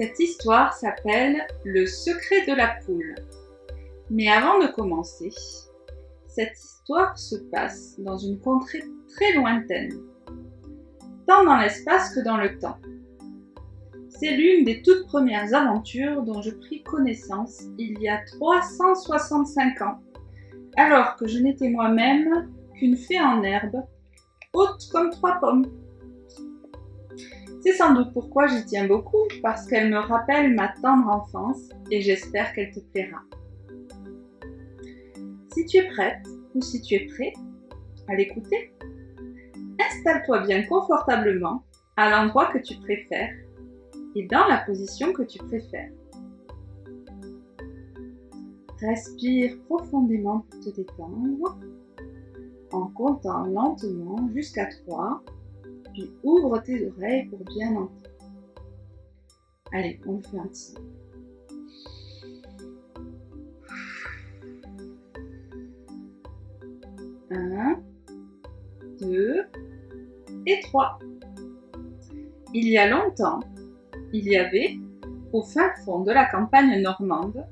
Cette histoire s'appelle Le secret de la poule. Mais avant de commencer, cette histoire se passe dans une contrée très lointaine, tant dans l'espace que dans le temps. C'est l'une des toutes premières aventures dont je pris connaissance il y a 365 ans, alors que je n'étais moi-même qu'une fée en herbe, haute comme 3 pommes. C'est sans doute pourquoi j'y tiens beaucoup, parce qu'elle me rappelle ma tendre enfance et j'espère qu'elle te plaira. Si tu es prête ou si tu es prêt à l'écouter, installe-toi bien confortablement à l'endroit que tu préfères et dans la position que tu préfères. Respire profondément pour te détendre en comptant lentement jusqu'à 3, puis ouvre tes oreilles pour bien entendre. Allez, on le fait ensemble. 1, 2 et 3. Il y a longtemps, il y avait, au fin fond de la campagne normande,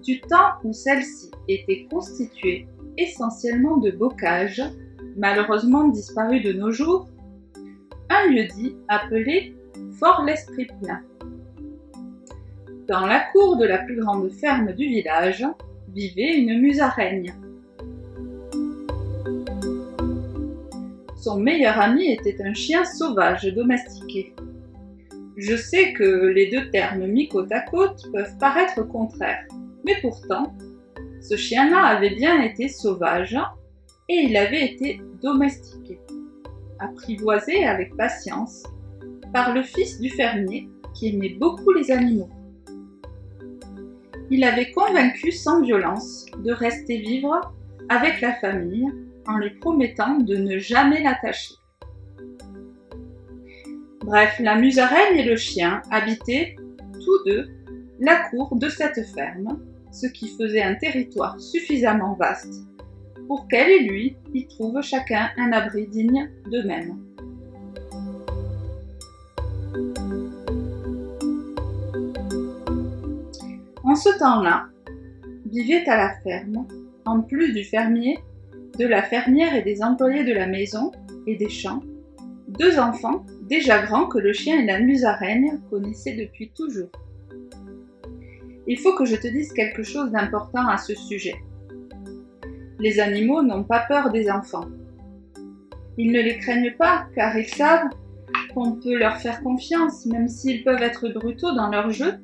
du temps où celle-ci était constituée essentiellement de bocages, malheureusement disparus de nos jours, un lieu-dit appelé Fort-l'Esprit-Plein. Dans la cour de la plus grande ferme du village vivait une musaraigne. Son meilleur ami était un chien sauvage domestiqué. Je sais que les deux termes mis côte à côte peuvent paraître contraires, mais pourtant, ce chien-là avait bien été sauvage et il avait été domestiqué, apprivoisé avec patience par le fils du fermier qui aimait beaucoup les animaux. Il avait convaincu sans violence de rester vivre avec la famille en lui promettant de ne jamais l'attacher. Bref, la musaraigne et le chien habitaient, tous deux, la cour de cette ferme, ce qui faisait un territoire suffisamment vaste pour qu'elle et lui y trouvent chacun un abri digne d'eux-mêmes. En ce temps-là, vivaient à la ferme, en plus du fermier, de la fermière et des employés de la maison et des champs, 2 enfants déjà grands que le chien et la musaraigne connaissaient depuis toujours. Il faut que je te dise quelque chose d'important à ce sujet. Les animaux n'ont pas peur des enfants. Ils ne les craignent pas car ils savent qu'on peut leur faire confiance même s'ils peuvent être brutaux dans leur jeu,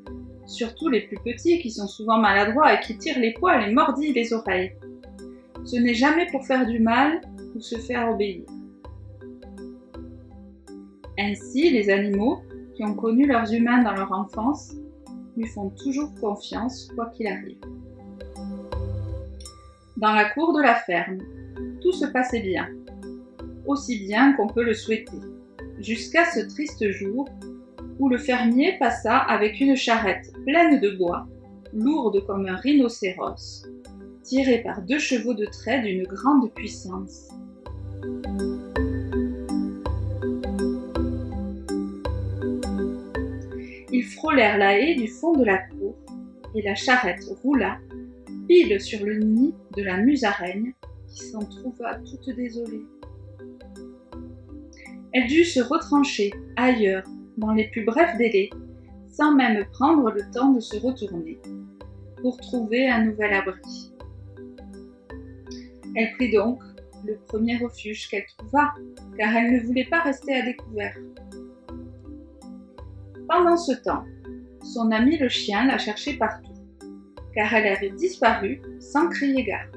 surtout les plus petits qui sont souvent maladroits et qui tirent les poils et mordillent les oreilles. Ce n'est jamais pour faire du mal ou se faire obéir. Ainsi, les animaux qui ont connu leurs humains dans leur enfance lui font toujours confiance quoi qu'il arrive. Dans la cour de la ferme, tout se passait bien, aussi bien qu'on peut le souhaiter, jusqu'à ce triste jour où le fermier passa avec une charrette pleine de bois, lourde comme un rhinocéros, tirée par 2 chevaux de trait d'une grande puissance. Ils frôlèrent la haie du fond de la cour et la charrette roula pile sur le nid de la musaraigne qui s'en trouva toute désolée. Elle dut se retrancher ailleurs dans les plus brefs délais sans même prendre le temps de se retourner pour trouver un nouvel abri. Elle prit donc le premier refuge qu'elle trouva car elle ne voulait pas rester à découvert. Pendant ce temps, son ami le chien la cherchait partout, car elle avait disparu sans crier gare.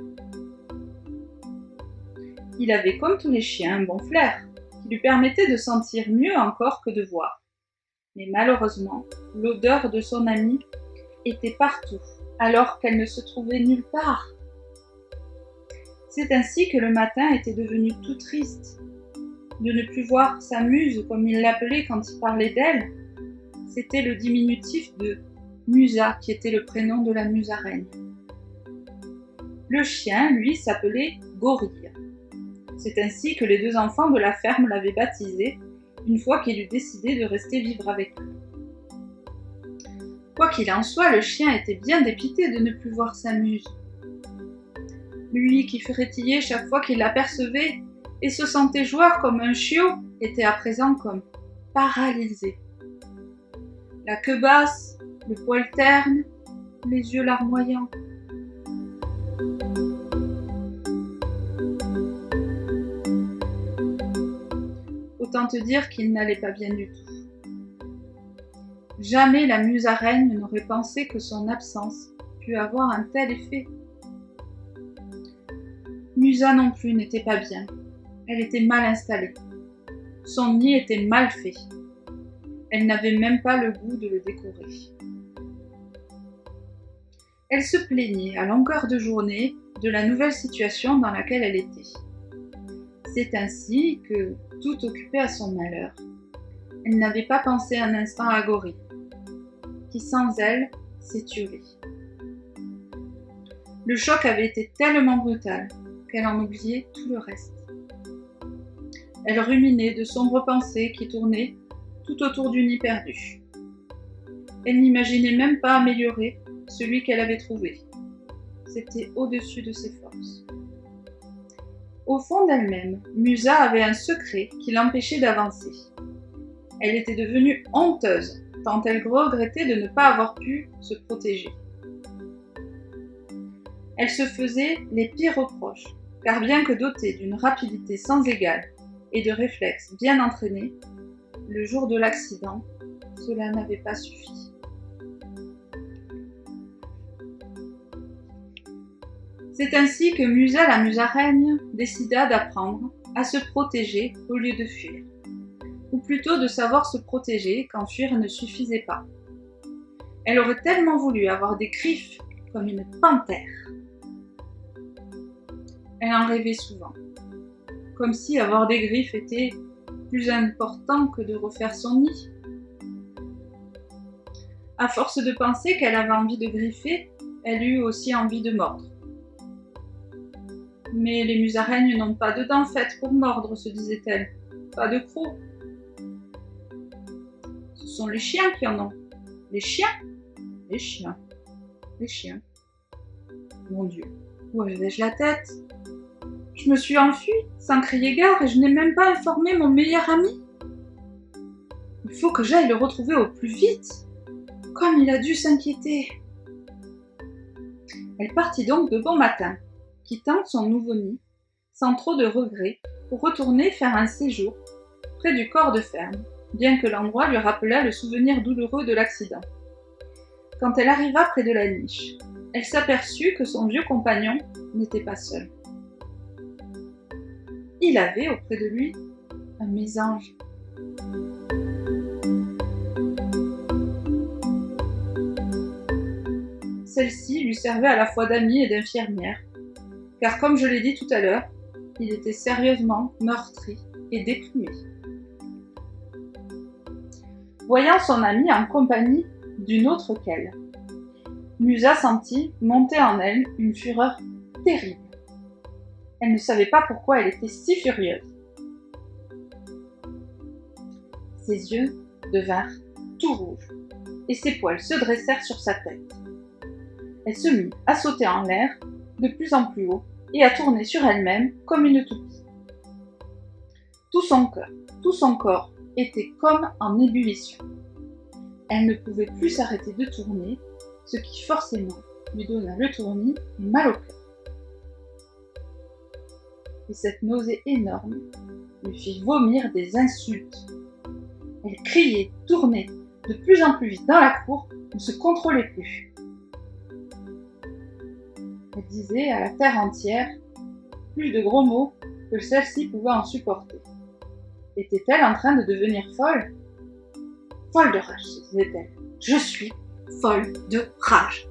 Il avait comme tous les chiens un bon flair, qui lui permettait de sentir mieux encore que de voir. Mais malheureusement, l'odeur de son ami était partout, alors qu'elle ne se trouvait nulle part. C'est ainsi que le matin était devenu tout triste, de ne plus voir sa muse comme il l'appelait quand il parlait d'elle. C'était le diminutif de Musa qui était le prénom de la musaraigne. Le chien, lui, s'appelait Gorille. C'est ainsi que les 2 enfants de la ferme l'avaient baptisé une fois qu'il eut décidé de rester vivre avec eux. Quoi qu'il en soit, le chien était bien dépité de ne plus voir sa muse. Lui qui frétillait chaque fois qu'il l'apercevait et se sentait joueur comme un chiot était à présent comme paralysé. La queue basse, le poil terne, les yeux larmoyants. Autant te dire qu'il n'allait pas bien du tout. Jamais la musaraigne n'aurait pensé que son absence pût avoir un tel effet. Musa non plus n'était pas bien. Elle était mal installée. Son nid était mal fait. Elle n'avait même pas le goût de le décorer. Elle se plaignait à longueur de journée de la nouvelle situation dans laquelle elle était. C'est ainsi que, tout occupée à son malheur, elle n'avait pas pensé un instant à Gori, qui sans elle s'est tué. Le choc avait été tellement brutal qu'elle en oubliait tout le reste. Elle ruminait de sombres pensées qui tournaient tout autour du nid perdu. Elle n'imaginait même pas améliorer celui qu'elle avait trouvé. C'était au-dessus de ses forces. Au fond d'elle-même, Musa avait un secret qui l'empêchait d'avancer. Elle était devenue honteuse, tant elle regrettait de ne pas avoir pu se protéger. Elle se faisait les pires reproches, car bien que dotée d'une rapidité sans égale et de réflexes bien entraînés, le jour de l'accident, cela n'avait pas suffi. C'est ainsi que Musa la musaraigne décida d'apprendre à se protéger au lieu de fuir, ou plutôt de savoir se protéger quand fuir ne suffisait pas. Elle aurait tellement voulu avoir des griffes comme une panthère. Elle en rêvait souvent, comme si avoir des griffes était plus important que de refaire son nid. À force de penser qu'elle avait envie de griffer, elle eut aussi envie de mordre. Mais les musaraignes n'ont pas de dents faites pour mordre, se disait-elle, pas de crocs. Ce sont les chiens qui en ont. Les chiens. Mon Dieu, où avais-je la tête ? Je me suis enfuie, sans crier gare, et je n'ai même pas informé mon meilleur ami. Il faut que j'aille le retrouver au plus vite. Comme il a dû s'inquiéter. Elle partit donc de bon matin, quittant son nouveau nid, sans trop de regrets, pour retourner faire un séjour près du corps de ferme, bien que l'endroit lui rappelât le souvenir douloureux de l'accident. Quand elle arriva près de la niche, elle s'aperçut que son vieux compagnon n'était pas seul. Il avait auprès de lui un mésange. Celle-ci lui servait à la fois d'amie et d'infirmière, car comme je l'ai dit tout à l'heure, il était sérieusement meurtri et déprimé. Voyant son amie en compagnie d'une autre qu'elle, Musa sentit monter en elle une fureur terrible. Elle ne savait pas pourquoi elle était si furieuse. Ses yeux devinrent tout rouges et ses poils se dressèrent sur sa tête. Elle se mit à sauter en l'air de plus en plus haut et à tourner sur elle-même comme une toupie. Tout son cœur, tout son corps était comme en ébullition. Elle ne pouvait plus s'arrêter de tourner, ce qui forcément lui donna le tournis et mal au cœur. Et cette nausée énorme lui fit vomir des insultes. Elle criait, tournait de plus en plus vite dans la cour, ne se contrôlait plus. Elle disait à la terre entière plus de gros mots que celle-ci pouvait en supporter. Était-elle en train de devenir folle ? Folle de rage, se disait-elle. Je suis folle de rage.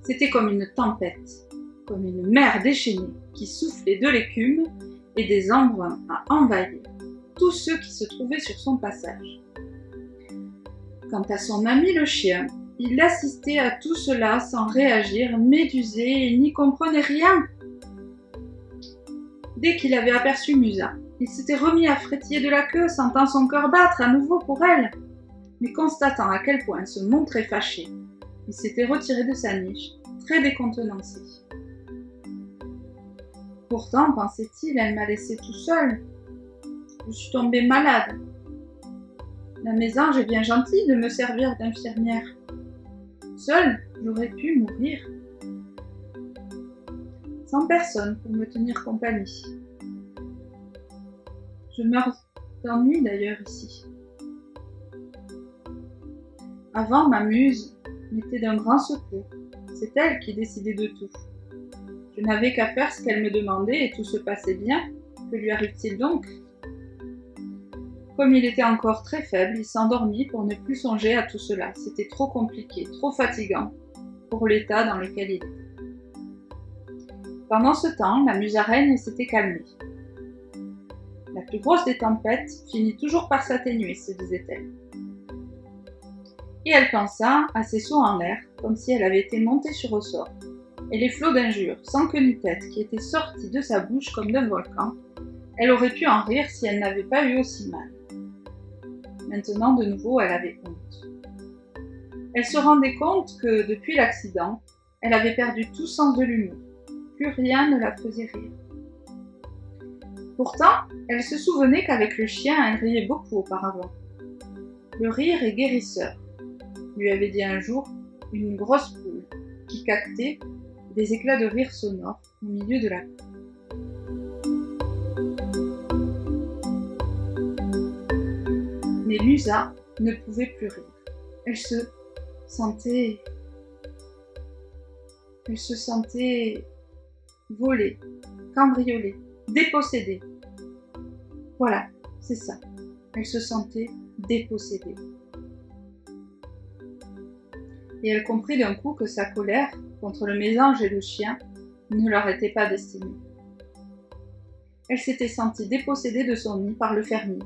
C'était comme une tempête, comme une mer déchaînée qui soufflait de l'écume et des embruns à envahir tous ceux qui se trouvaient sur son passage. Quant à son ami le chien, il assistait à tout cela sans réagir, médusé et n'y comprenait rien. Dès qu'il avait aperçu Musa, Il s'était remis à frétiller de la queue, sentant son cœur battre à nouveau pour elle. Mais constatant à quel point elle se montrait fâchée, il s'était retiré de sa niche, très décontenancé. Pourtant, pensait-il, elle m'a laissé tout seul. Je suis tombée malade. La mésange est bien gentille de me servir d'infirmière. Seule, j'aurais pu mourir. Sans personne pour me tenir compagnie. Je meurs d'ennui d'ailleurs ici. Avant, ma muse m'était d'un grand secours. C'est elle qui décidait de tout. Je n'avais qu'à faire ce qu'elle me demandait et tout se passait bien. Que lui arrive-t-il donc ? Comme il était encore très faible, il s'endormit pour ne plus songer à tout cela. C'était trop compliqué, trop fatigant pour l'état dans lequel il était. Pendant ce temps, la musaraigne s'était calmée. La plus grosse des tempêtes finit toujours par s'atténuer, se disait-elle. Et elle pensa à ses sauts en l'air, comme si elle avait été montée sur ressort, et les flots d'injures, sans queue ni tête, qui étaient sortis de sa bouche comme d'un volcan. Elle aurait pu en rire si elle n'avait pas eu aussi mal. Maintenant, de nouveau, elle avait honte. Elle se rendait compte que, depuis l'accident, elle avait perdu tout sens de l'humour. Plus rien ne la faisait rire. Pourtant, elle se souvenait qu'avec le chien, elle riait beaucoup auparavant. Le rire est guérisseur, lui avait dit un jour une grosse poule qui caquetait des éclats de rire sonores au milieu de la cour. Mais Musa ne pouvait plus rire. Elle se sentait volée, cambriolée, dépossédée. Voilà, c'est ça. Elle se sentait dépossédée. Et elle comprit d'un coup que sa colère contre le mésange et le chien ne leur était pas destinée. Elle s'était sentie dépossédée de son nid par le fermier.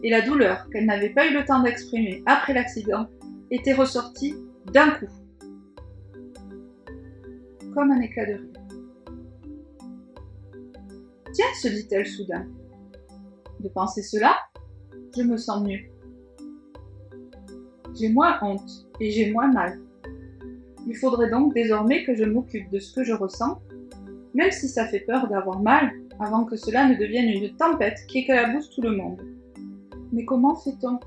Et la douleur qu'elle n'avait pas eu le temps d'exprimer après l'accident était ressortie d'un coup, comme un éclat de rire. « Tiens, se dit-elle soudain, de penser cela, je me sens mieux. J'ai moins honte et j'ai moins mal. Il faudrait donc désormais que je m'occupe de ce que je ressens, même si ça fait peur d'avoir mal, avant que cela ne devienne une tempête qui éclabousse tout le monde. Mais comment fait-on ?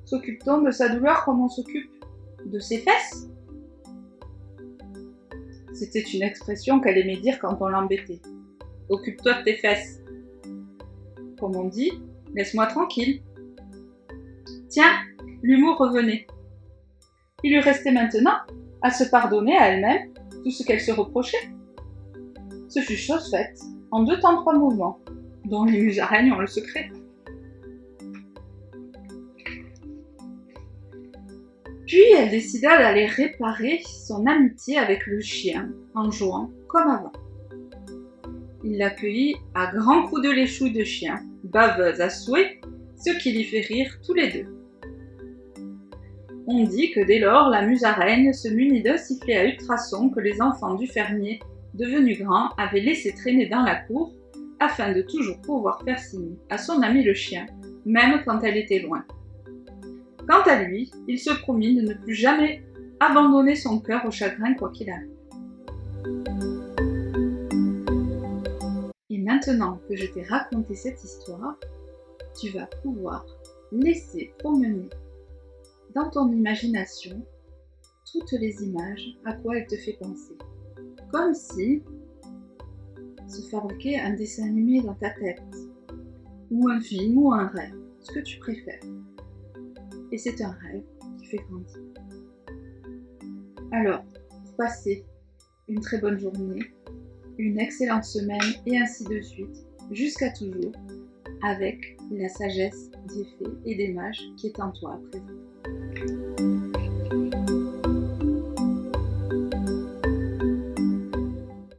S'occupe-t-on de sa douleur comme on s'occupe de ses fesses ? C'était une expression qu'elle aimait dire quand on l'embêtait. « Occupe-toi de tes fesses !» Comme on dit, « Laisse-moi tranquille !» Tiens, l'humour revenait. Il lui restait maintenant à se pardonner à elle-même tout ce qu'elle se reprochait. Ce fut chose faite, en 2 temps 3 mouvements, dont les musaraignes ont le secret. Puis elle décida d'aller réparer son amitié avec le chien en jouant comme avant. Il l'accueillit à grands coups de l'échoue de chien, baveuse à souhait, ce qui les fait rire tous les deux. On dit que dès lors, la musaraigne se munit d'un sifflet à ultrasons que les enfants du fermier, devenu grand, avaient laissé traîner dans la cour, afin de toujours pouvoir faire signe à son ami le chien, même quand elle était loin. Quant à lui, il se promit de ne plus jamais abandonner son cœur au chagrin quoi qu'il arrive. Et maintenant que je t'ai raconté cette histoire, tu vas pouvoir laisser promener dans ton imagination toutes les images à quoi elle te fait penser. Comme si se fabriquait un dessin animé dans ta tête, ou un film, ou un rêve, ce que tu préfères. Et c'est un rêve qui fait grandir. Alors, pour passer une très bonne journée, une excellente semaine et ainsi de suite, jusqu'à toujours, avec la sagesse des fées et des mages qui est en toi à présent.